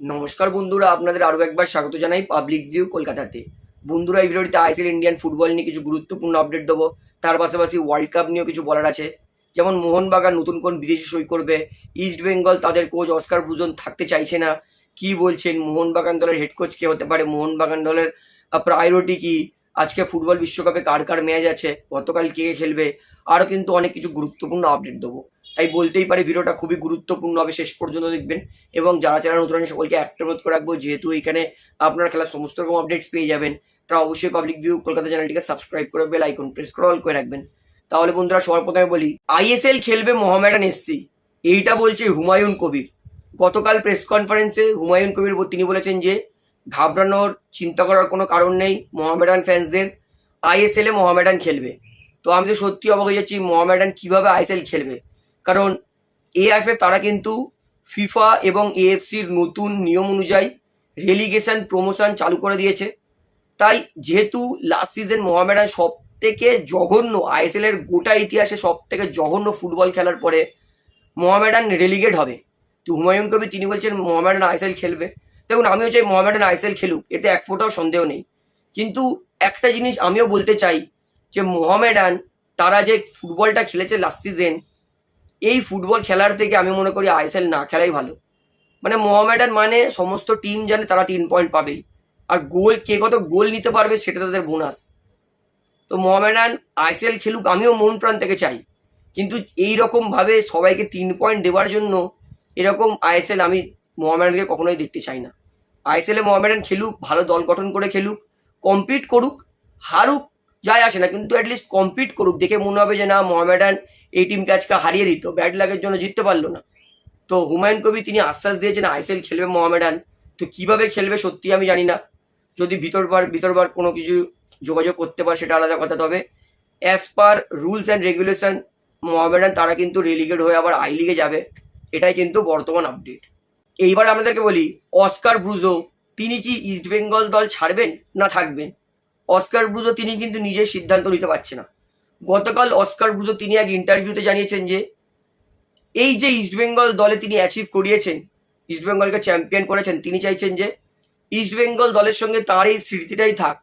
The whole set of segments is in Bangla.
নমস্কার বন্ধুরা, আপনাদের আরও একবার স্বাগত জানাই পাবলিক ভিউ কলকাতাতে। বন্ধুরা, এই ভিডিওটিতে আইএসএল ইন্ডিয়ান ফুটবল নিয়ে কিছু গুরুত্বপূর্ণ আপডেট দেবো। তার পাশাপাশি ওয়ার্ল্ড কাপ নিয়েও কিছু বলার আছে। যেমন মোহনবাগান নতুন কোন বিদেশি সই করবে, ইস্ট বেঙ্গল তাদের কোচ অস্কার ব্রুজন থাকতে চাইছে না, কি বলছেন, মোহনবাগান দলের হেড কোচ কে হতে পারে, মোহনবাগান দলের প্রায়োরিটি কি, আজকে ফুটবল বিশ্বকাপে কার কার ম্যাচ আছে, গতকাল কে খেলবে, আরও কিন্তু অনেক কিছু গুরুত্বপূর্ণ আপডেট দেবো। তাই বলতেই পারি ভিডিওটা খুবই গুরুত্বপূর্ণ হবে, শেষ পর্যন্ত দেখবেন। এবং যারা চ্যানেল নতুন আছেন সকলকে একটা অনুরোধ করে রাখবো, যেহেতু এখানে আপনার খেলার সমস্ত রকম আপডেটস পেয়ে যাবেন, তারা অবশ্যই পাবলিক ভিউ কলকাতা চ্যানেলটিকে সাবস্ক্রাইব করে বেল আইকন প্রেস করে অল করে রাখবেন। তাহলে বন্ধুরা, সবার প্রথমে বলি, আইএসএল খেলবে মোহামেডান এসসি, এইটা বলছে হুমায়ুন কবির। গতকাল প্রেস কনফারেন্সে হুমায়ুন কবির তিনি বলেছেন যে ঘাবড়ানোর চিন্তা করার কোনো কারণ নেই, মোহামেডান ফ্যান্সদের, আইএসএলে মোহামেডান খেলবে। তো আমি তো সত্যি অবাক হয়ে যাচ্ছি, মোহামেডান কীভাবে আইএসএল খেলবে। কারণ এআইএফএফ তারা কিন্তু ফিফা এবং এএফসির নতুন নিয়ম অনুযায়ী রেলিগেশন প্রমোশন চালু করে দিয়েছে। তাই যেহেতু লাস্ট সিজন মোহামেডান সব থেকে জঘন্য, আইএসএল এর গোটা ইতিহাসে সব থেকে জঘন্য ফুটবল খেলার পরে মোহামেডান রেলিগেট হবে। তো হুমায়ুন কবির তিনি বলছেন মোহামেডান আইএসএল খেলবে। দেখুন, আমিও চাই মোহামেডান আইএসএল খেলুক, এতে এক ফোঁটাও সন্দেহ নেই। কিন্তু একটা জিনিস আমিও বলতে চাই যে মোহামেডান তারা যে ফুটবলটা খেলেছে লাস্ট সিজন, এই ফুটবল খেলার থেকে আমি মনে করি আইএসএল না খেলাই ভালো। মানে মোহামেডান মানে সমস্ত টিম জানে তারা 3 পয়েন্ট পাবেই, আর গোল কে কত গোল নিতে পারবে সেটা তাদের বোনাস। তো মোহামেডান আইএসএল খেলুক, আমিও মন প্রাণ থেকে চাই। কিন্তু এই রকমভাবে সবাইকে 3 পয়েন্ট দেওয়ার জন্য এরকম আইএসএল আমি মোহামেডানকে কখনোই দেখতে চাই না। আইএসএলে মোহামেডান খেলুক, ভালো দল গঠন করে খেলুক, কম্পিট করুক, হারুক যায় আসে না, কিন্তু অ্যাটলিস্ট কম্পিট করুক, দেখে মনে হবে যে না মোহামেডান এই টিমকে আজকে হারিয়ে দিত, ব্যাড লাকের জন্য জিততে পারলো না। তো হুমায়ুন কবির তিনি আশ্বাস দিয়েছেন আইএসএল খেলবে মোহামেডান। তো কিভাবে খেলবে সত্যি আমি জানি না, যদি ভিতরবার কোনো কিছু যোগাযোগ করতে পারে সেটা আলাদা কথা। তবে as per rules and regulation Mohammedan তারা কিন্তু রেলিগেট হয়ে আবার আই লিগে যাবে, এটাই কিন্তু বর্তমান আপডেট। এইবার আপনাদেরকে বলি, অস্কার ব্রুজো তিনি কি ইস্টবেঙ্গল দল ছাড়বেন না থাকবেন। অস্কার ব্রুজো তিনি কিন্তু নিজের সিদ্ধান্ত নিতে পারছে না। গতকাল অস্কার ব্রুজো তিনি এক ইন্টারভিউতে জানিয়েছেন যে এই যে ইস্টবেঙ্গল দলে তিনি অ্যাচিভ করিয়েছেন, ইস্টবেঙ্গলকে চ্যাম্পিয়ন করেছেন, তিনি চাইছেন যে ইস্টবেঙ্গল দলের সঙ্গে তার এই স্মৃতিটাই থাক।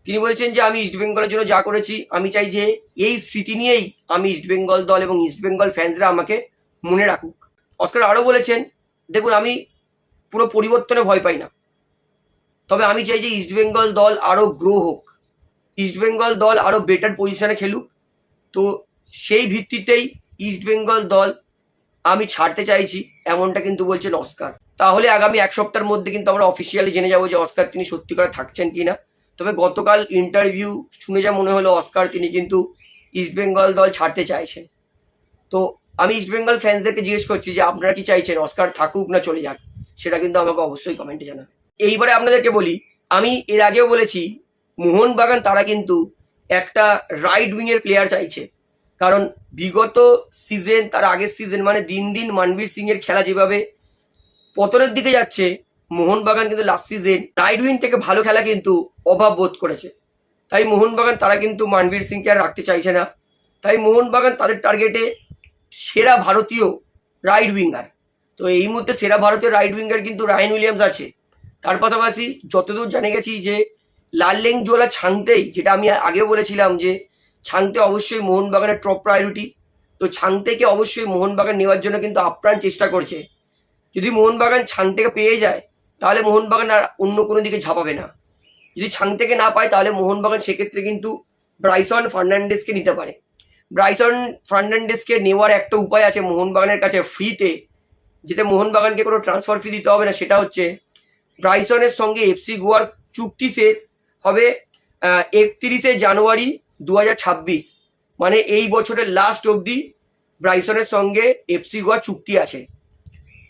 তিনি বলছেন যে আমি ইস্টবেঙ্গলের জন্য যা করেছি, আমি চাই যে এই স্মৃতি নিয়েই আমি ইস্টবেঙ্গল দল এবং ইস্টবেঙ্গল ফ্যান্সরা আমাকে মনে রাখুক। অস্কার আরও বলেছেন, দেখুন আমি পুরো পরিবর্তনে ভয় পাই না, তবে আমি চাই যে ইস্টবেঙ্গল দল আরও গ্রো হোক, ইস্টবেঙ্গল দল আরও বেটার পজিশনে খেলুক। তো সেই ভিত্তিতেই ইস্টবেঙ্গল দল আমি ছাড়তে চাইছি, এমনটা কিন্তু বলছেন অস্কার। তাহলে আগামী এক সপ্তাহের মধ্যে কিন্তু আমরা অফিসিয়ালি জেনে যাবো যে অস্কার তিনি সত্যি করে থাকছেন কি না। তবে গতকাল ইন্টারভিউ শুনে যা মনে হলো, অস্কার তিনি কিন্তু ইস্টবেঙ্গল দল ছাড়তে চাইছেন। তো আমি ইস্টবেঙ্গল ফ্যান্সদেরকে জিজ্ঞেস করছি যে আপনারা কি চাইছেন অস্কার থাকুক না চলে যাক, সেটা কিন্তু আমাকে অবশ্যই কমেন্টে জানাবেন। এইবারে আপনাদেরকে বলি, আমি এর আগেও বলেছি মোহনবাগান তারা কিন্তু একটা রাইট উইংয়ের প্লেয়ার চাইছে। কারণ বিগত সিজন, তার আগের সিজন, মানে দিন দিন মানবীর সিং এর খেলা যেভাবে পতনের দিকে যাচ্ছে, মোহনবাগান কিন্তু লাস্ট সিজন রাইট উইং থেকে ভালো খেলা কিন্তু অভাব বোধ করেছে। তাই মোহনবাগান তারা কিন্তু মানবীর সিংকে আর রাখতে চাইছে না। তাই মোহনবাগান তাদের টার্গেটে সেরা ভারতীয় রাইট উইঙ্গার। তো এই মুহূর্তে সেরা ভারতীয় রাইট উইঙ্গার কিন্তু রায়ান উইলিয়ামস আছে। তার পাশাপাশি যতদূর জানে গেছি যে লাললেংজোলা ছাংতেই, যেটা আমি আগেও বলেছিলাম যে ছাংতে অবশ্যই মোহনবাগানের টপ প্রায়োরিটি। তো ছাংতেকে অবশ্যই মোহনবাগান নেওয়ার জন্য কিন্তু আপ্রাণ চেষ্টা করছে। যদি মোহনবাগান ছাংতেকে পেয়ে যায় তাহলে মোহনবাগান আর অন্য কোনো দিকে ঝাঁপাবে না। যদি ছাংতেকে না পায় তাহলে মোহনবাগান সেক্ষেত্রে কিন্তু ব্রাইসন ফার্নান্ডেসকে নিতে পারে। ব্রাইসন ফার্নান্ডেসকে নেওয়ার একটা উপায় আছে মোহনবাগানের কাছে ফ্রিতে, যেটা মোহনবাগানকে কোনো ট্রান্সফার ফি দিতে হবে না। সেটা হচ্ছে ব্রাইসনের সঙ্গে এফসি গোয়ার চুক্তি শেষ হবে 31শে জানুয়ারি 2026, মানে এই বছরের লাস্ট অবধি ব্রাইসনের সঙ্গে এফসি গোয়ার চুক্তি আছে।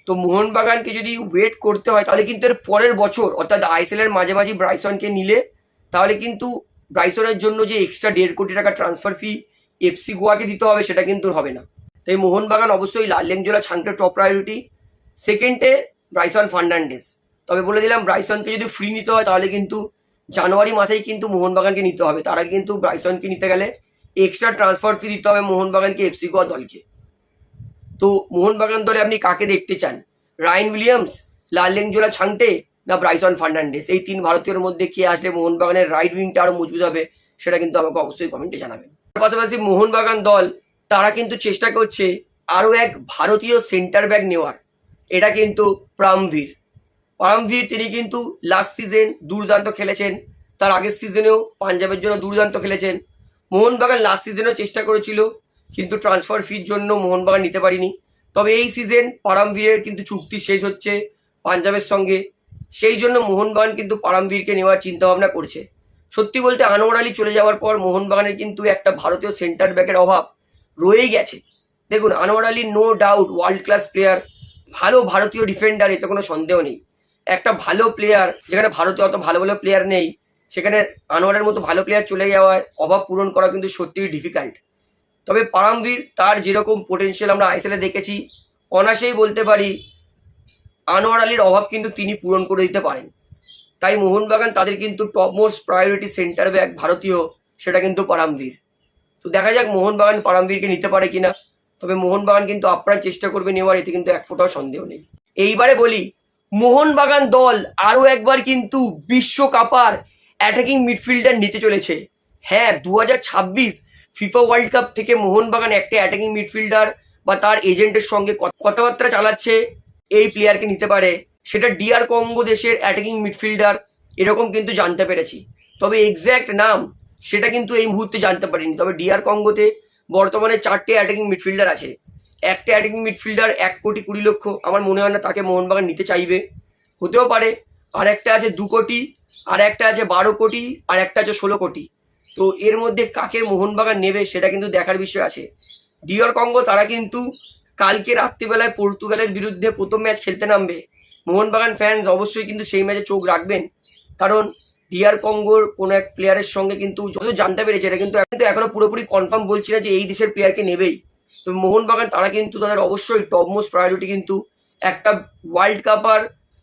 তো মোহনবাগানকে যদি ওয়েট করতে হয় তাহলে কিন্তু এর পরের বছর অর্থাৎ আইএসএল এর মাঝামাঝি ব্রাইসনকে নিলে তাহলে কিন্তু ব্রাইসনের জন্য যে এক্সট্রা 1.5 কোটি টাকা ট্রান্সফার ফি এফসি গোয়াকে দিতে হবে সেটা কিন্তু হবে না। তাই মোহনবাগান অবশ্যই লাললেংজোলা ছাংটে টপ প্রায়োরিটি, সেকেন্ডে ব্রাইসন ফার্নান্ডেস। তবে বলে দিলাম ব্রাইসনকে যদি ফ্রি নিতে হয় তাহলে কিন্তু জানুয়ারি মাসেই কিন্তু মোহনবাগানকে নিতে হবে। তার আগে কিন্তু ব্রাইসনকে নিতে গেলে এক্সট্রা ট্রান্সফার ফি দিতে হবে মোহনবাগানকে এফসি গোয়া দলকে। তো মোহনবাগান দলে আপনি কাকে দেখতে চান, রায়ান উইলিয়ামস, লালেংজোলা ছাংটে না ব্রাইসন ফার্নান্ডেস, এই 3 ভারতীয়র মধ্যে কে আসলে মোহনবাগানের রাইট উইংটা আরো মজবুত হবে সেটা কিন্তু আমাকে অবশ্যই কমেন্টে জানাবেন। পাশাপাশি মোহনবাগান দল তারা কিন্তু চেষ্টা করছে আরো এক ভারতীয় সেন্টার ব্যাক নেওয়ার, এটা কিন্তু পারামভীর তিনি কিন্তু লাস্ট সিজন দুর্দান্ত খেলেছেন, তার আগের সিজনেও পাঞ্জাবের জন্য দুর্দান্ত খেলেছেন। মোহনবাগান লাস্ট সিজনেও চেষ্টা করেছিল কিন্তু ট্রান্সফার ফির জন্য মোহনবাগান নিতে পারিনি। তবে এই সিজন পারামভীরের কিন্তু চুক্তি শেষ হচ্ছে পাঞ্জাবের সঙ্গে, সেই জন্য মোহনবাগান কিন্তু পারামভীরকে নেওয়ার চিন্তাভাবনা করছে। সত্যি বলতে আনোয়ার আলী চলে যাওয়ার পর মোহনবাগানের কিন্তু একটা ভারতীয় সেন্টার ব্যাকের অভাব রয়েই গেছে। দেখুন Anwar Ali no doubt world class player, ভালো ভারতীয় ডিফেন্ডার, এতে কোনো সন্দেহ নেই। একটা ভালো প্লেয়ার যেখানে ভারতে অত ভালো ভালো প্লেয়ার নেই, সেখানে আনোয়ারের মতো ভালো প্লেয়ার চলে যাওয়ার অভাব পূরণ করা কিন্তু সত্যিই ডিফিকাল্ট। তবে পারামভীর তার যেরকম পোটেনশিয়াল আমরা আইএসএলে দেখেছি, অনায়াসেই বলতে পারি আনোয়ার আলীর অভাব কিন্তু তিনি পূরণ করে দিতে পারেন। তাই মোহনবাগান তাদের কিন্তু top most priority centre back ভারতীয়, সেটা কিন্তু পারামভীর। তো দেখা যাক মোহনবাগান পারামভীরকে নিতে পারে কিনা। তবে মোহনবাগান কিন্তু আপ্রাণ চেষ্টা করবে নেওয়ার, এতে কিন্তু এক ফোঁটাও সন্দেহ নেই। এইবারে বলি, মোহনবাগান দল আরও একবার কিন্তু বিশ্বকাপার অ্যাটাকিং মিডফিল্ডার নিতে চলেছে। হ্যাঁ, 2026 ফিফা ওয়ার্ল্ড কাপ থেকে মোহনবাগান একটা অ্যাটাকিং মিডফিল্ডার বা তার এজেন্টের সঙ্গে কথাবার্তা চালাচ্ছে এই প্লেয়ারকে নিতে পারে, সেটা ডিআর কঙ্গো দেশের অ্যাটাকিং মিডফিল্ডার, এরকম কিন্তু জানতে পেরেছি। তবে এক্স্যাক্ট নাম সেটা কিন্তু এই মুহূর্তে জানতে পারিনি। তবে ডিআর কঙ্গোতে বর্তমানে 4টে অ্যাটাকিং মিডফিল্ডার আছে। একটা অ্যাটাকিং মিডফিল্ডার 1,20,00,000, আমার মনে হয় না তাকে মোহনবাগান নিতে চাইবে, হতেও পারে। আর একটা আছে 2 কোটি, আর একটা আছে 12 কোটি, আর একটা আছে 16 কোটি। তো এর মধ্যে কাকে মোহনবাগান নেবে সেটা কিন্তু দেখার বিষয় আছে। ডিআর কঙ্গো তারা কিন্তু কালকে রাত্রিবেলায় পর্তুগালের বিরুদ্ধে প্রথম ম্যাচ খেলতে নামবে। মোহনবাগান ফ্যান্স অবশ্যই কিন্তু সেই ম্যাচে চোখ রাখবেন, কারণ ডিআর কঙ্গোর কোনো এক প্লেয়ারের সঙ্গে কিন্তু যত জানতে পেরেছে এটা কিন্তু এখনো পুরোপুরি কনফার্ম বলছি না যে এই দেশের প্লেয়ারকে নেবেই। তো মোহনবাগান তারা কিন্তু তাদের অবশ্যই টপ মোস্ট প্রায়োরিটি কিন্তু একটা ওয়ার্ল্ড কাপার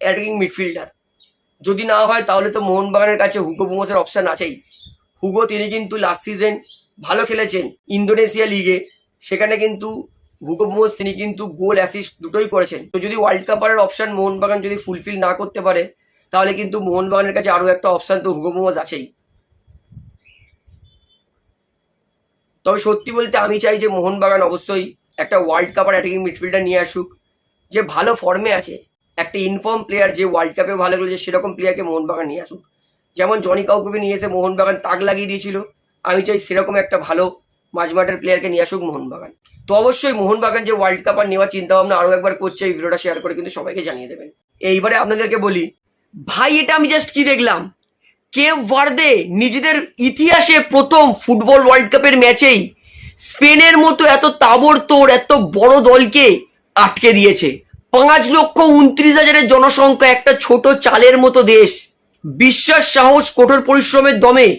অ্যাটাকিং মিডফিল্ডার। যদি না হয় তাহলে তো মোহনবাগানের কাছে হুগো বুমোসের অপশান আছেই। হুগো তিনি কিন্তু লাস্ট সিজন ভালো খেলেছেন ইন্দোনেশিয়া লিগে, সেখানে কিন্তু হুগো বুমোস তিনি কিন্তু গোল অ্যাসিস্ট দুটোই করেছেন। তো যদি ওয়ার্ল্ড কাপারের অপশান মোহনবাগান যদি ফুলফিল না করতে পারে তাহলে কিন্তু মোহনবাগানের কাছে আরও একটা অপশান তো হুগো বুমোস আছেই। তবে সত্যি বলতে আমি চাই যে মোহনবাগান অবশ্যই একটা ওয়ার্ল্ড কাপার অ্যাটাকিং মিডফিল্ডার নিয়ে আসুক, যে ভালো ফর্মে আছে, একটা ইনফর্ম প্লেয়ার, যে ওয়ার্ল্ড কাপে ভালো খেলেছে সেরকম প্লেয়ারকে মোহনবাগান নিয়ে আসুক। যেমন জনি কাউকে নিয়ে এসে মোহনবাগান তাক লাগিয়ে দিয়েছিল, আমি চাই সেরকম একটা ভালো মাঝমাঠের প্লেয়ারকে নিয়ে আসুক মোহনবাগান। তো অবশ্যই মোহনবাগান যে ওয়ার্ল্ড কাপ আর নেওয়ার চিন্তাভাবনা আরও একবার করছে, এই ভিডিওটা শেয়ার করে কিন্তু সবাইকে জানিয়ে দেবেন। এইবারে আপনাদেরকে বলি ভাই, এটা আমি জাস্ট কি দেখলাম, কেপ ভার্দে নিজেদের ইতিহাসে প্রথম ফুটবল ওয়ার্ল্ড কাপের ম্যাচেই স্পেনের মতো এত তাবড়তোড় এত বড় দলকে আটকে দিয়েছে। 5,29,000 জনসংখ্যা, একটা ছোট চালের মতো দেশ, বিশ্বাস সাহস কঠোর পরিশ্রমের দমে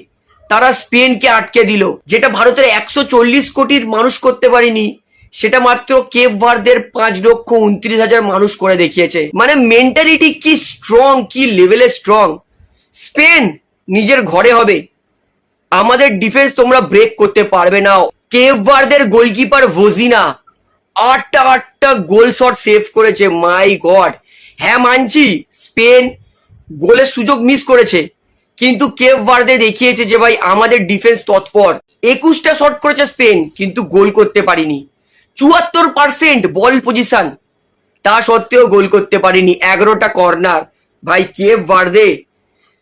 তারা স্পেনকে আটকে দিল। যেটা ভারতের 140 কোটির মানুষ করতে পারেনি, সেটা মাত্র কেপ ভার্দের 5,29,000 মানুষ করে দেখিয়েছে। মানে মেন্টালিটি কি স্ট্রং, কি লেভেলে স্ট্রং। স্পেন নিজের ঘরে হবে, আমাদের ডিফেন্স তোমরা ব্রেক করতে পারবে না। কেপ ভার্দের গোলকিপার ভোজিনা 8টা গোল শট সেভ করেছে, মাই গড। হ্যাঁ মানছি স্পেন গোলের সুযোগ মিস করেছে, কিন্তু কেপ ভার্দে দেখিয়েছে যে ভাই আমাদের ডিফেন্স তৎপর। 21টা শট করেছে স্পেন, কিন্তু গোল করতে পারিনি। 74% বল পজিশন, তা সত্ত্বেও গোল করতে পারিনি। 11টা কর্নার। ভাই কেপ ভার্দে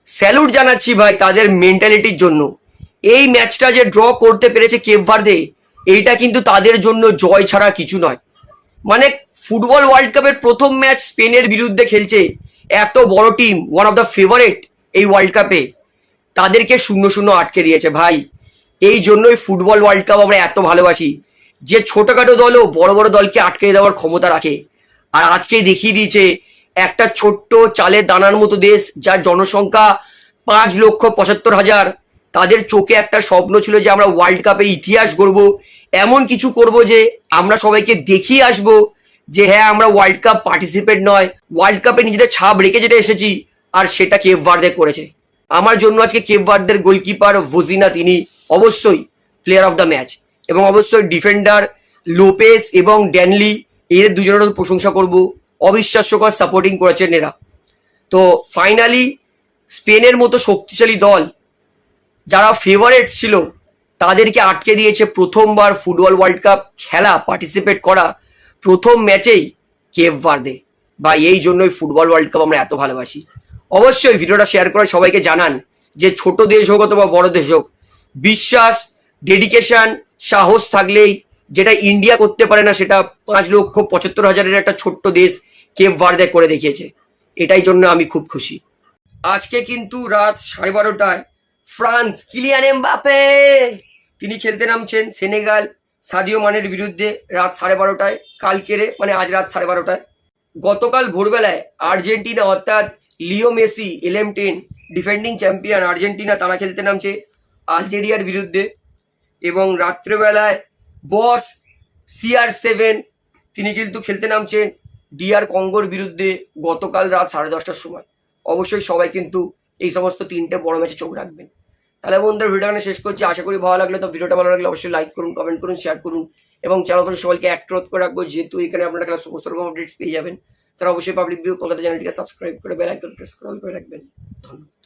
স্যালুট জানাচ্ছি ভাই তাদের মেন্টালিটির জন্য। এই ম্যাচটা যে ড্র করতে পেরেছে কেপ ভার্দে, এইটা কিন্তু তাদের জন্য জয় ছাড়া কিছু নয়। মানে ফুটবল ওয়ার্ল্ড কাপের প্রথম ম্যাচ স্পেনের বিরুদ্ধে খেলছে এত বড় team, one of the favourite এই ওয়ার্ল্ড কাপে, তাদেরকে 0-0 আটকে দিয়েছে। ভাই এই জন্যই ফুটবল ওয়ার্ল্ড কাপ আমরা এত ভালোবাসি, যে ছোটখাটো দলও বড় বড় দলকে আটকে দেওয়ার ক্ষমতা রাখে। আর আজকে দেখিয়ে দিয়েছে একটা ছোট্ট চালের দানার মতো দেশ, যার জনসংখ্যা 5,75,000, তাদের চোখে একটা স্বপ্ন ছিল যে আমরা ওয়ার্ল্ড কাপের ইতিহাস গড়ব, এমন কিছু করব যে আমরা সবাইকে দেখিয়ে আসব যে হ্যাঁ আমরা ওয়ার্ল্ড কাপ পার্টিসিপেট নয়, ওয়ার্ল্ড কাপে নিজেদের ছাপ রেখে যেতে এসেছি। আর সেটা কেপ ভার্দে করেছে। আমার জন্য আজকে কেপ ভার্দের গোলকিপার ভোজিনা তিনি অবশ্যই প্লেয়ার অফ দ্য ম্যাচ, এবং অবশ্যই ডিফেন্ডার লোপেস এবং ড্যানলি, এদের দুজনের প্রশংসা করব। অবিশ্বাস্যকর সাপোর্টিং করেছেন এরা। তো ফাইনালি স্পেনের মতো শক্তিশালী দল যারা ফেভারিট ছিল তাদেরকে আটকে দিয়েছে প্রথমবার ফুটবল ওয়ার্ল্ড কাপ খেলা পার্টিসিপেট করা প্রথম ম্যাচেই কেপ ভার্দে। বা এই জন্যই ফুটবল ওয়ার্ল্ড কাপ আমরা এত ভালোবাসি। অবশ্যই ভিডিওটা শেয়ার করে সবাইকে জানান যে ছোট দেশ হোক অথবা বড় দেশ হোক, বিশ্বাস, ডেডিকেশন, সাহস থাকলেই যেটা ইন্ডিয়া করতে পারে না সেটা 5,75,000-এর একটা ছোট্ট দেশ কেপ ভার্দে করে দেখিয়েছে। এটাই জন্য আমি খুব খুশি। আজকে কিন্তু রাত 12:30টায় ফ্রান্স, কিলিয়ান এমবাপে তিনি খেলতে নামছেন সেনেগাল সাদিও মানের বিরুদ্ধে রাত 12:30টায়। কালকেরে মানে আজ রাত 12:30টায়। গতকাল ভোরবেলায় আর্জেন্টিনা অর্থাৎ Leo Messi LM10 defending champion Argentina তারা খেলতে নামছে আলজেরিয়ার বিরুদ্ধে। এবং রাত্রেবেলায় বস CR7 তিনি কিন্তু খেলতে নামছেন DR কঙ্গোর বিরুদ্ধে গতকাল রাত 10:30টার সময়। অবশ্যই সবাই কিন্তু এই সমস্ত 3টে বড় ম্যাচে চোখ রাখবেন। তাহলে বন্ধুরা ভিডিওটা শেষ করছি। আশা করি ভালো লাগলে, তো ভিডিওটা ভালো লাগলে অবশ্যই লাইক করুন, কমেন্ট করুন, শেয়ার করুন এবং চ্যানেল সবাইকে অ্যাক্টিভ করে রাখবো, যেহেতু এখানে আপনারা খেলার সমস্ত রকম আপডেটস পেয়ে যাবেন। তারা অবশ্যই পাবলিক ভিউ কলকাতা চ্যানেলটিকে সাবস্ক্রাইব করে বেল আইকন প্রেস করে রাখবেন। ধন্যবাদ।